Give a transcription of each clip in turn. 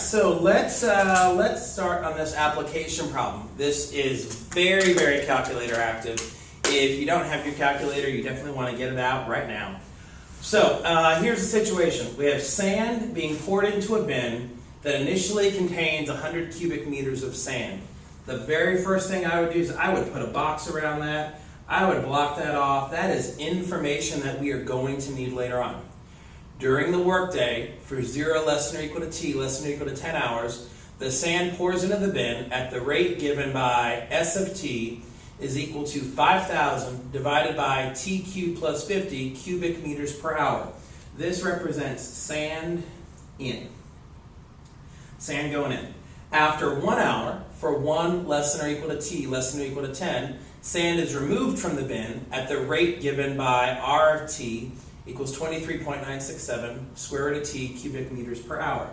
so let's start on this application problem. This is very, very calculator active. If you don't have your calculator, you definitely want to get it out right now. So here's the situation. We have sand being poured into a bin that initially contains 100 cubic meters of sand. The very first thing I would do is I would put a box around that. I would block that off. That is information that we are going to need later on. During the workday, for 0 less than or equal to t less than or equal to 10 hours, the sand pours into the bin at the rate given by S of t is equal to 5,000 divided by t cubed plus 50 cubic meters per hour. This represents sand in. Sand going in. After 1 hour, for 1 less than or equal to t less than or equal to 10, sand is removed from the bin at the rate given by R of t equals 23.967 square root of t cubic meters per hour.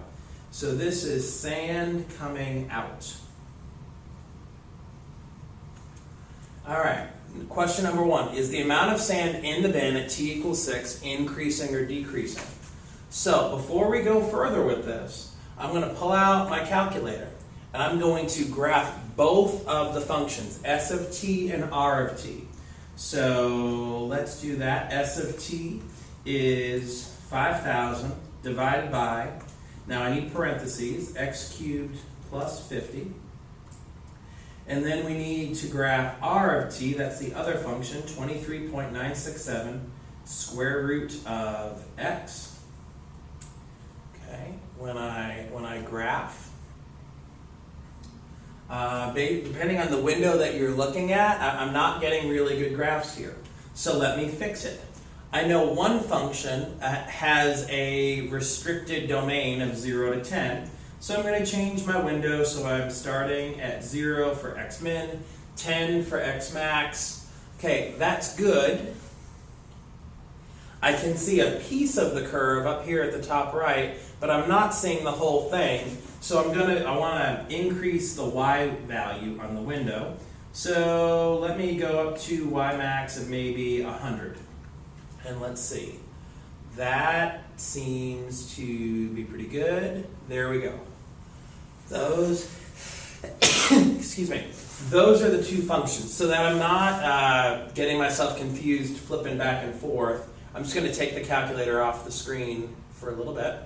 So this is sand coming out. All right, question number 1. Is the amount of sand in the bin at t equals 6 increasing or decreasing? So before we go further with this, I'm going to pull out my calculator and I'm going to graph both of the functions, S of t and R of t. So let's do that. S of t is 5,000 divided by, now I need parentheses, x cubed plus 50. And then we need to graph R of t, that's the other function, 23.967 square root of x. Okay, when I graph, depending on the window that you're looking at, I'm not getting really good graphs here. So let me fix it. I know one function has a restricted domain of 0 to 10. So I'm going to change my window so I'm starting at 0 for x min, 10 for x max. Okay, that's good. I can see a piece of the curve up here at the top right, but I'm not seeing the whole thing. So I want to increase the y value on the window. So let me go up to y max of maybe 100. And let's see. That seems to be pretty good. There we go. Those, excuse me, those are the two functions. So that I'm not getting myself confused, flipping back and forth, I'm just going to take the calculator off the screen for a little bit.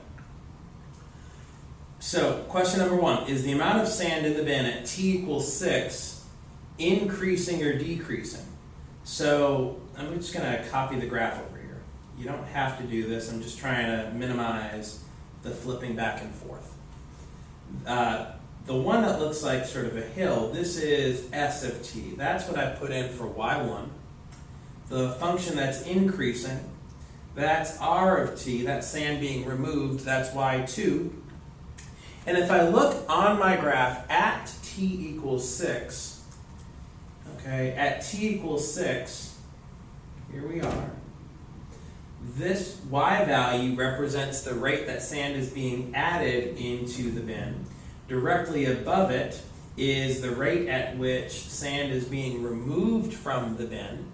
So question number 1, is the amount of sand in the bin at t equals 6 increasing or decreasing? So I'm just going to copy the graph over here. You don't have to do this. I'm just trying to minimize the flipping back and forth. The one that looks like sort of a hill, this is S of t. That's what I put in for y1. The function that's increasing, that's R of t. That's sand being removed. That's y2. And if I look on my graph at t equals 6, okay, at t equals 6, here we are. This y value represents the rate that sand is being added into the bin. Directly above it is the rate at which sand is being removed from the bin.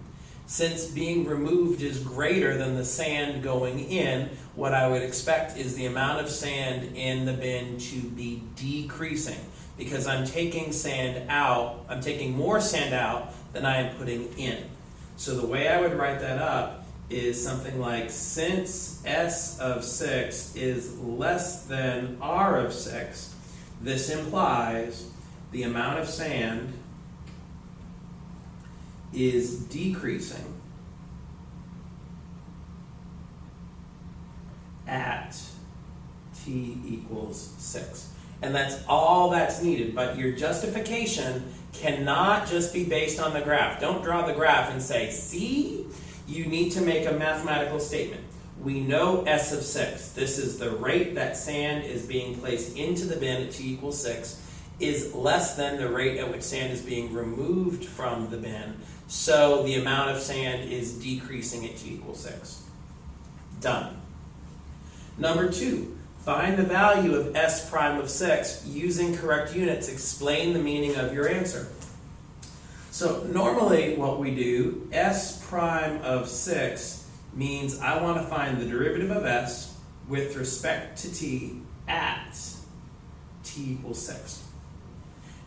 Since being removed is greater than the sand going in, what I would expect is the amount of sand in the bin to be decreasing because I'm taking sand out, I'm taking more sand out than I am putting in. So the way I would write that up is something like, since S of 6 is less than R of 6, this implies the amount of sand is decreasing at t equals 6. And that's all that's needed. But your justification cannot just be based on the graph. Don't draw the graph and say, see? You need to make a mathematical statement. We know S of 6. This is the rate that sand is being placed into the bin at t equals 6 is less than the rate at which sand is being removed from the bin. So the amount of sand is decreasing at t equals 6. Done. Number 2, find the value of S prime of 6 using correct units. Explain the meaning of your answer. So normally what we do, S prime of 6 means I want to find the derivative of S with respect to t at t equals 6.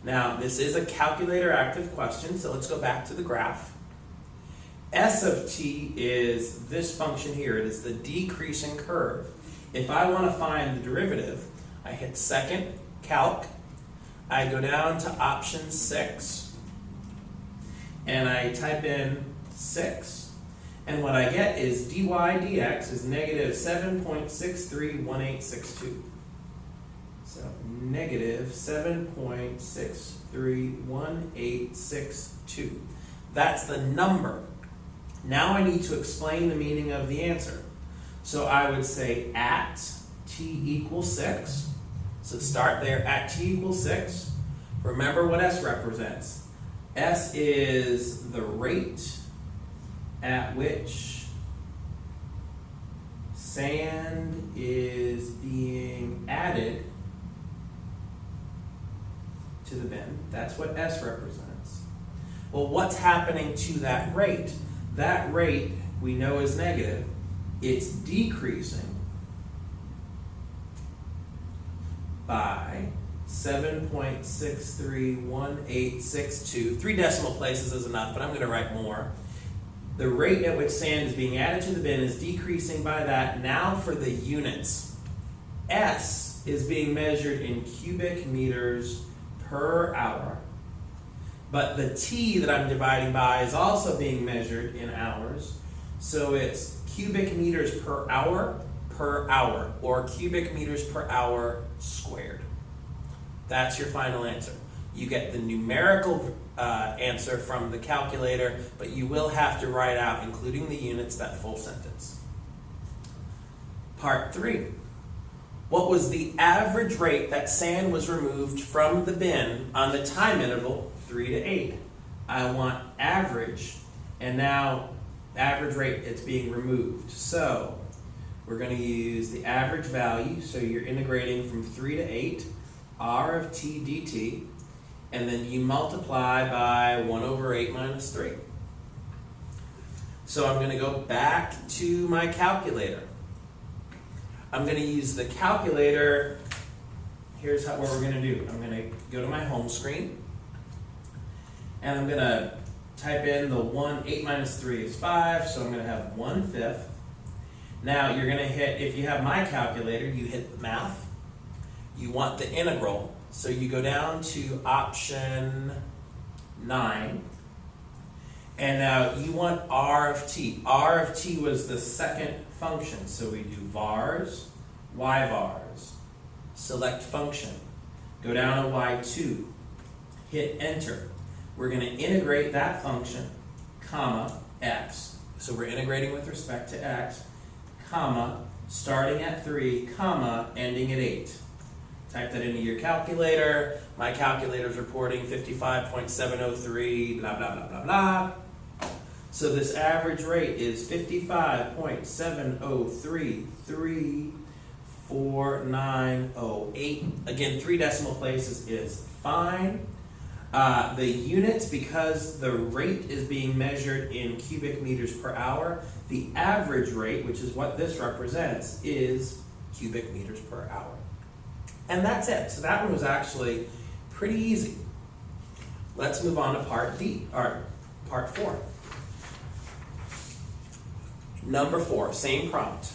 Now, this is a calculator active question, so let's go back to the graph. S of t is this function here. It is the decreasing curve. If I want to find the derivative, I hit second, calc, I go down to option 6, and I type in 6. And what I get is dy dx is negative 7.631862. So negative 7.631862. That's the number. Now I need to explain the meaning of the answer. So I would say at t equals 6. So start there at t equals 6. Remember what S represents. S is the rate at which sand is being added to the bin. That's what S represents. Well, what's happening to that rate? That rate we know is negative. It's decreasing by 7.631862. 3 decimal places is enough, but I'm going to write more. The rate at which sand is being added to the bin is decreasing by that. Now for the units. S is being measured in cubic meters per hour. But the T that I'm dividing by is also being measured in hours. So it's cubic meters per hour, or cubic meters per hour squared. That's your final answer. You get the numerical answer from the calculator, but you will have to write out, including the units, that full sentence. Part 3. What was the average rate that sand was removed from the bin on the time interval 3 to 8? I want average, and now average rate it's being removed. So we're going to use the average value, so you're integrating from 3 to 8, r of t dt, and then you multiply by 1 over 8 minus 3. So I'm going to go back to my calculator. I'm going to use the calculator. Here's what we're going to do. I'm going to go to my home screen, and I'm going to type in the 8 minus 3 is 5, so I'm going to have 1/5. Now you're going to hit, if you have my calculator, you hit the math. You want the integral, so you go down to option 9, and now you want r of t. R of t was the second function, so we do vars, y vars, select function, go down to y2, hit enter. We're going to integrate that function, comma, x. So we're integrating with respect to x, comma, starting at 3, comma, ending at 8. Type that into your calculator. My calculator is reporting 55.703, blah, blah, blah, blah, blah. So this average rate is 55.7033498. Again, 3 decimal places is fine. The units, because the rate is being measured in cubic meters per hour, the average rate, which is what this represents, is cubic meters per hour. And that's it. So that one was actually pretty easy. Let's move on to part D, or part 4. Number 4, same prompt.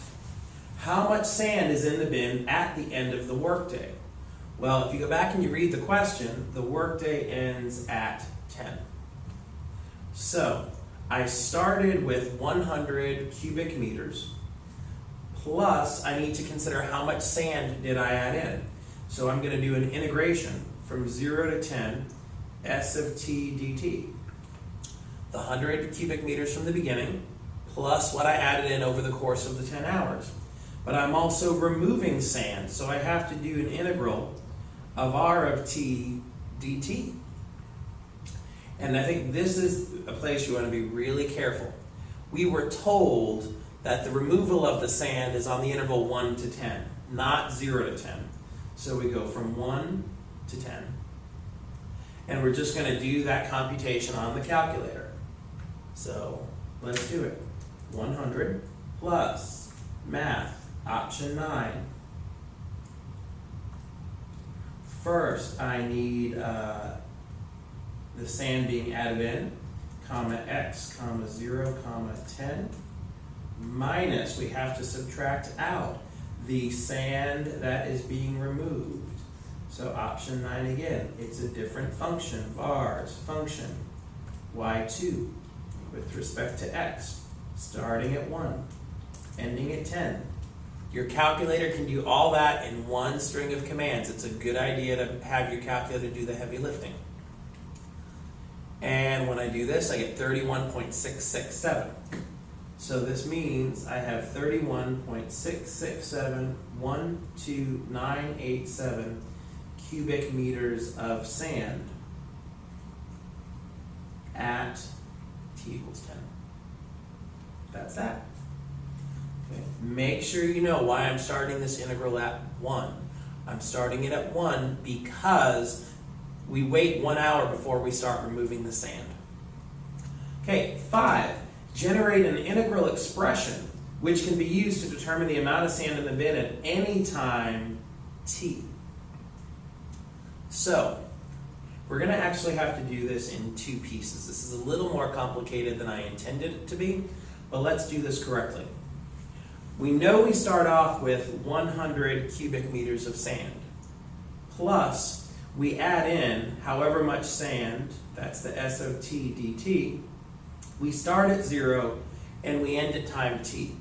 How much sand is in the bin at the end of the workday? Well, if you go back and you read the question, the workday ends at 10. So I started with 100 cubic meters, plus I need to consider how much sand did I add in. So I'm going to do an integration from 0 to 10, S of t dt. The 100 cubic meters from the beginning, plus what I added in over the course of the 10 hours. But I'm also removing sand, so I have to do an integral of r of t dt. And I think this is a place you want to be really careful. We were told that the removal of the sand is on the interval 1 to 10, not 0 to 10. So we go from 1 to 10. And we're just going to do that computation on the calculator. So let's do it. 100 plus math, option 9. First, I need the sand being added in, comma x, comma 0, comma 10, minus, we have to subtract out the sand that is being removed. So option 9 again, it's a different function, vars, function, y2, with respect to x, starting at 1, ending at 10. Your calculator can do all that in one string of commands. It's a good idea to have your calculator do the heavy lifting. And when I do this, I get 31.667. So this means I have 31.667,12987 cubic meters of sand at t equals 10. That's that. Okay. Make sure you know why I'm starting this integral at 1. I'm starting it at 1 because we wait 1 hour before we start removing the sand. Okay, 5. Generate an integral expression which can be used to determine the amount of sand in the bin at any time t. So, we're going to actually have to do this in 2 pieces. This is a little more complicated than I intended it to be, but let's do this correctly. We know we start off with 100 cubic meters of sand, plus we add in however much sand, that's the SOT dt. We start at 0 and we end at time t.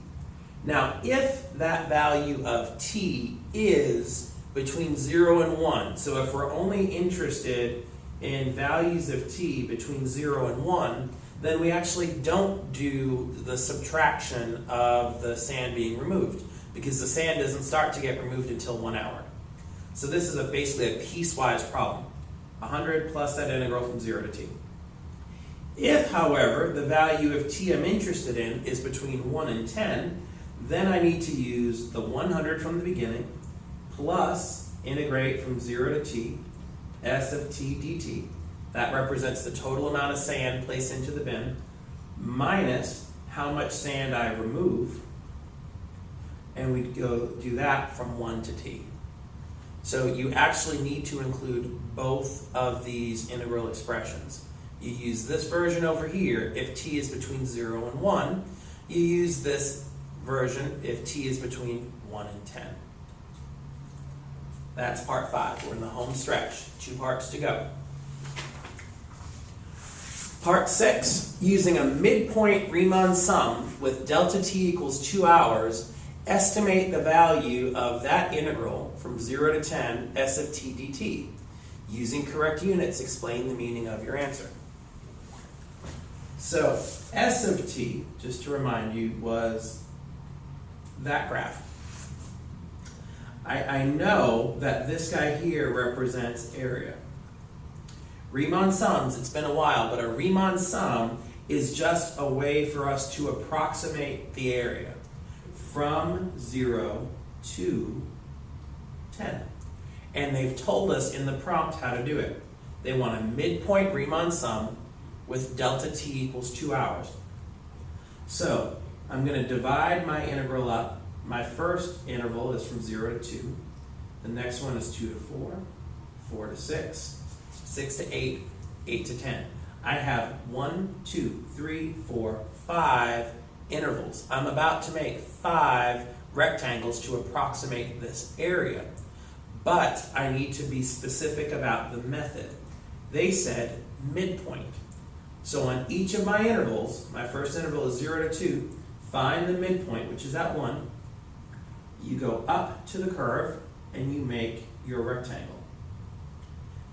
Now, if that value of t is between 0 and 1, so if we're only interested in values of t between 0 and 1, then we actually don't do the subtraction of the sand being removed, because the sand doesn't start to get removed until 1 hour. So this is basically a piecewise problem. 100 plus that integral from 0 to t. If, however, the value of t I'm interested in is between 1 and 10, then I need to use the 100 from the beginning plus integrate from 0 to t, s of t dt. That represents the total amount of sand placed into the bin, minus how much sand I remove, and we go do that from 1 to t. So you actually need to include both of these integral expressions. You use this version over here if t is between 0 and 1. You use this version if t is between 1 and 10. That's part 5. We're in the home stretch. 2 parts to go. Part 6, using a midpoint Riemann sum with delta t equals 2 hours, estimate the value of that integral from 0 to 10 s of t dt. Using correct units, explain the meaning of your answer. So, s of t, just to remind you, was that graph. I know that this guy here represents area. Riemann sums, it's been a while, but a Riemann sum is just a way for us to approximate the area from 0 to 10. And they've told us in the prompt how to do it. They want a midpoint Riemann sum with delta t equals 2 hours. So I'm going to divide my integral up. My first interval is from 0 to 2. The next one is 2 to 4, 4 to 6, 6 to 8, 8 to 10. I have 1, 2, 3, 4, 5 intervals. I'm about to make 5 rectangles to approximate this area. But I need to be specific about the method. They said midpoint. So on each of my intervals, my first interval is 0 to 2, find the midpoint, which is at 1. You go up to the curve and you make your rectangle.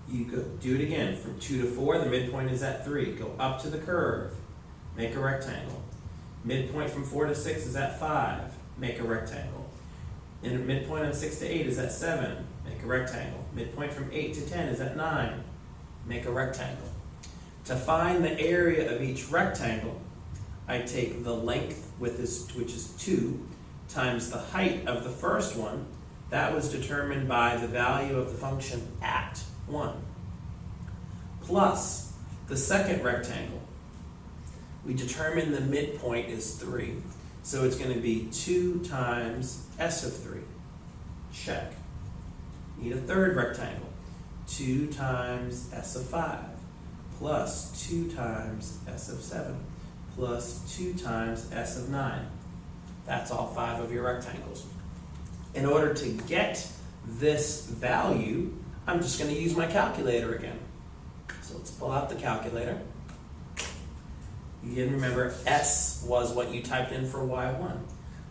You go do it again from 2 to 4, the midpoint is at 3. Go up to the curve, make a rectangle. Midpoint from 4 to 6 is at 5, make a rectangle. And midpoint on 6 to 8 is at 7, make a rectangle. Midpoint from 8 to 10 is at 9, make a rectangle. To find the area of each rectangle, I take the length, which is 2, times the height of the first one. That was determined by the value of the function at 1, plus the second rectangle. We determine the midpoint is 3, so it's going to be 2 times s of 3. Check. Need a third rectangle. 2 times s of 5 plus 2 times s of 7 plus 2 times s of 9. That's all 5 of your rectangles. In order to get this value, I'm just going to use my calculator again. So let's pull out the calculator. You can remember s was what you typed in for y1.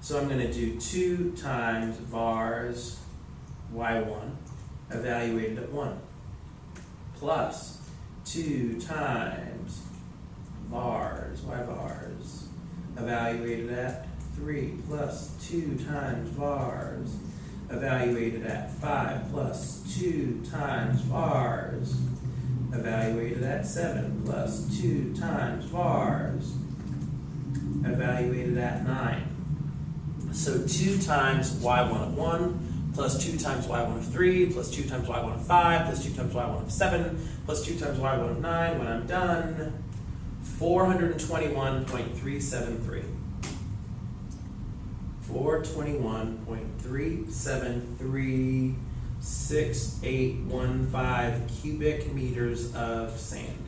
So I'm going to do 2 times vars y1 evaluated at 1 plus 2 times vars y-vars evaluated at 3 plus 2 times vars evaluated at 5 plus 2 times vars evaluated at 7 plus 2 times vars evaluated at 9. So 2 times y1 of 1 plus 2 times y1 of 3 plus 2 times y1 of 5 plus 2 times y1 of 7 plus 2 times y1 of 9. When I'm done, 421.373. 421.3736815 cubic meters of sand.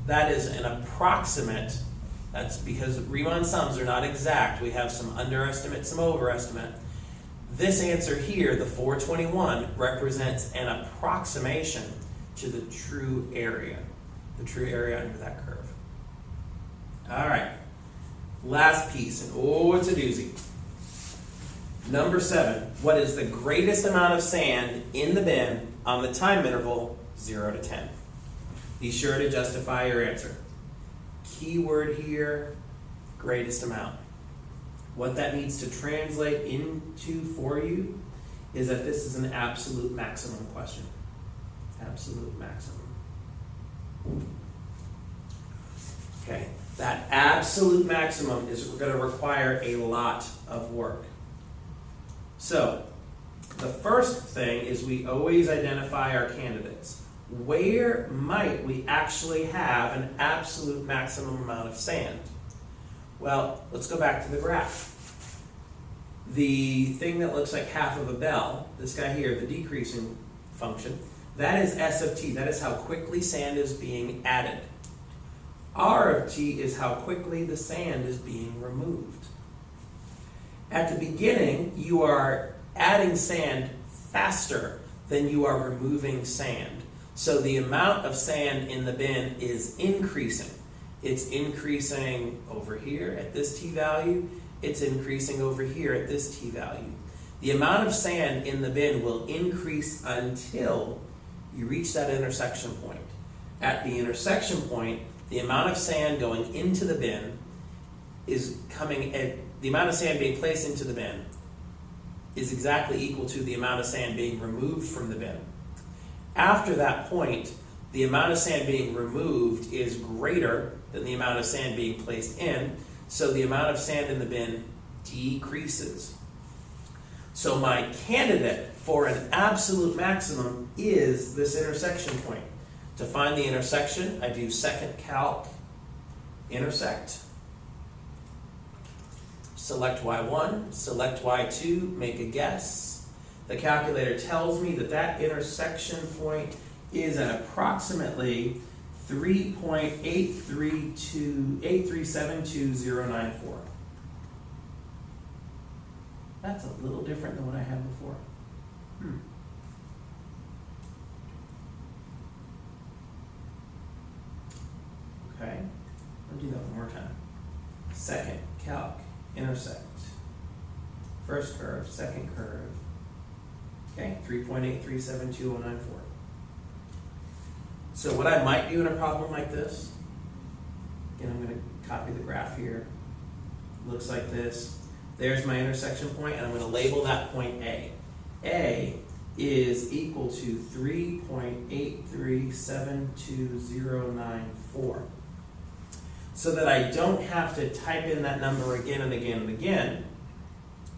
That is an approximate. That's because Riemann sums are not exact. We have some underestimate, some overestimate. This answer here, the 421, represents an approximation to the true area under that curve. All right, last piece, and oh, it's a doozy. Number 7, what is the greatest amount of sand in the bin on the time interval 0 to 10? Be sure to justify your answer. Keyword here, greatest amount. What that needs to translate into for you is that this is an absolute maximum question. Absolute maximum. Okay, that absolute maximum is going to require a lot of work. So, the first thing is we always identify our candidates. Where might we actually have an absolute maximum amount of sand? Well, let's go back to the graph. The thing that looks like half of a bell, this guy here, the decreasing function, that is S of t. That is how quickly sand is being added. R of t is how quickly the sand is being removed. At the beginning, you are adding sand faster than you are removing sand. So the amount of sand in the bin is increasing. It's increasing over here at this t-value. It's increasing over here at this t-value. The amount of sand in the bin will increase until you reach that intersection point. At the intersection point, the amount of sand going into the bin is coming at the amount of sand being placed into the bin is exactly equal to the amount of sand being removed from the bin. After that point, the amount of sand being removed is greater than the amount of sand being placed in, so the amount of sand in the bin decreases. So my candidate for an absolute maximum is this intersection point. To find the intersection, I do second calc, intersect, select y1, select y2, make a guess. The calculator tells me that that intersection point is at approximately 3.8372094. That's a little different than what I had before. Okay, I'll do that one more time. Second, calc, intersect. First curve, second curve. Okay, 3.8372094. So what I might do in a problem like this, again, I'm going to copy the graph here. Looks like this. There's my intersection point, and I'm going to label that point A. A is equal to 3.8372094. So that I don't have to type in that number again and again and again,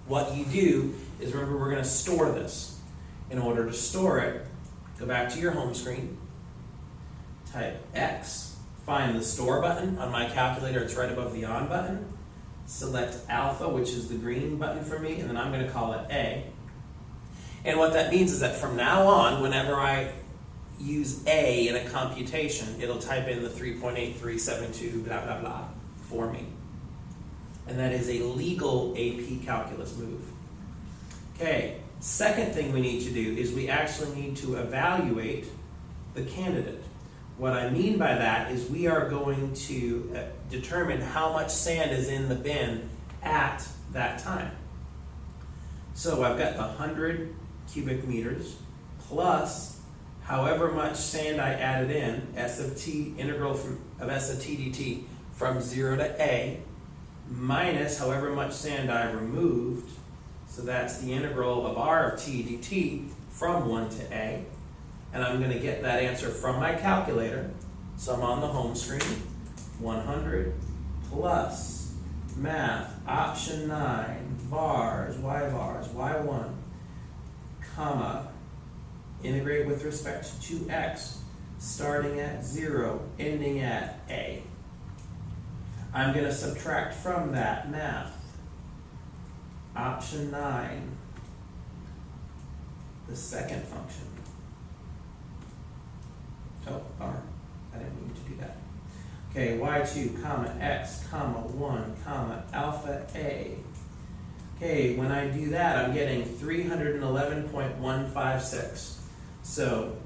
what you do is, remember, we're going to store this. In order to store it, go back to your home screen, type X, find the store button on my calculator, it's right above the on button, select alpha, which is the green button for me, and then I'm going to call it A. And what that means is that from now on, whenever I use A in a computation, it'll type in the 3.8372 blah blah blah for me. And that is a legal AP calculus move. Okay, second thing we need to do is we actually need to evaluate the candidate. What I mean by that is we are going to determine how much sand is in the bin at that time. So I've got the 100 cubic meters plus however much sand I added in, S of t, integral of S of t dt from 0 to A, minus however much sand I removed, so that's the integral of R of t dt from 1 to A, and I'm going to get that answer from my calculator, so I'm on the home screen, 100 plus math, option 9, vars, y1, comma, integrate with respect to x, starting at 0, ending at A. I'm going to subtract from that math, option 9, the second function. Oh, darn, I didn't mean to do that. Okay, y2, comma, x, comma, 1, comma, alpha A. Okay, when I do that, I'm getting 311.156. So,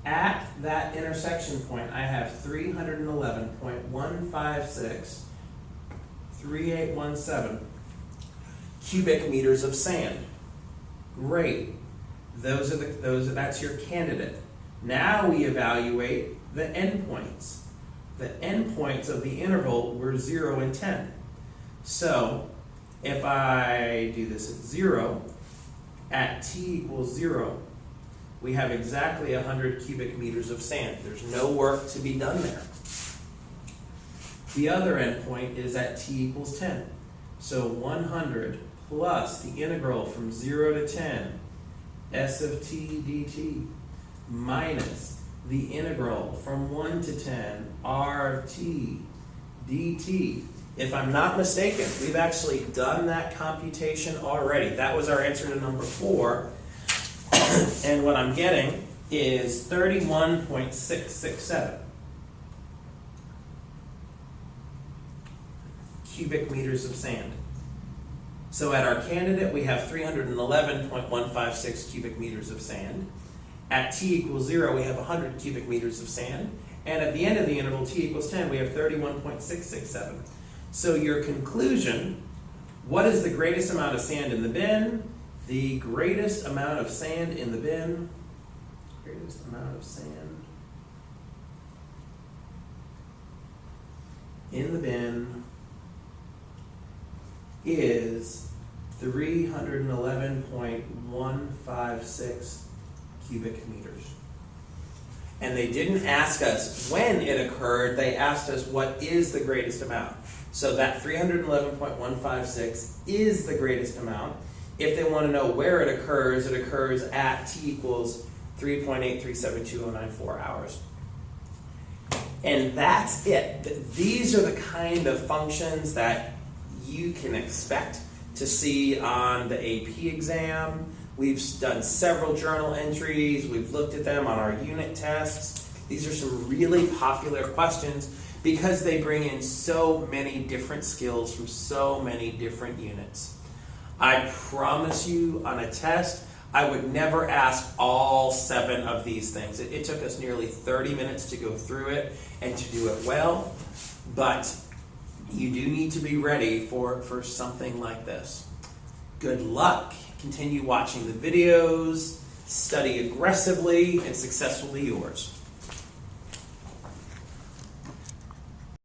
at that intersection point, I have 311.156, 3817 cubic meters of sand. Great. That's your candidate. Now we evaluate the endpoints. The endpoints of the interval were 0 and 10. So, if I do this at 0, at t equals 0, we have exactly 100 cubic meters of sand. There's no work to be done there. The other endpoint is at t equals 10. So 100 plus the integral from 0 to 10, S of t dt, minus the integral from 1 to 10, R of t dt. If I'm not mistaken, we've actually done that computation already. That was our answer to number 4. And what I'm getting is 31.667 cubic meters of sand. So at our candidate, we have 311.156 cubic meters of sand. At t equals 0, we have 100 cubic meters of sand. And at the end of the interval, t equals 10, we have 31.667. So your conclusion, what is the greatest amount of sand in the bin? The greatest amount of sand in the bin, greatest amount of sand in the bin is 311.156 cubic meters. And they didn't ask us when it occurred, they asked us what is the greatest amount. So that 311.156 is the greatest amount. If they want to know where it occurs at t equals 3.8372094 hours. And that's it. These are the kind of functions that you can expect to see on the AP exam. We've done several journal entries. We've looked at them on our unit tests. These are some really popular questions because they bring in so many different skills from so many different units. I promise you on a test, I would never ask all 7 of these things. It took us nearly 30 minutes to go through it and to do it well, but you do need to be ready for something like this. Good luck. Continue watching the videos, study aggressively, and successfully yours.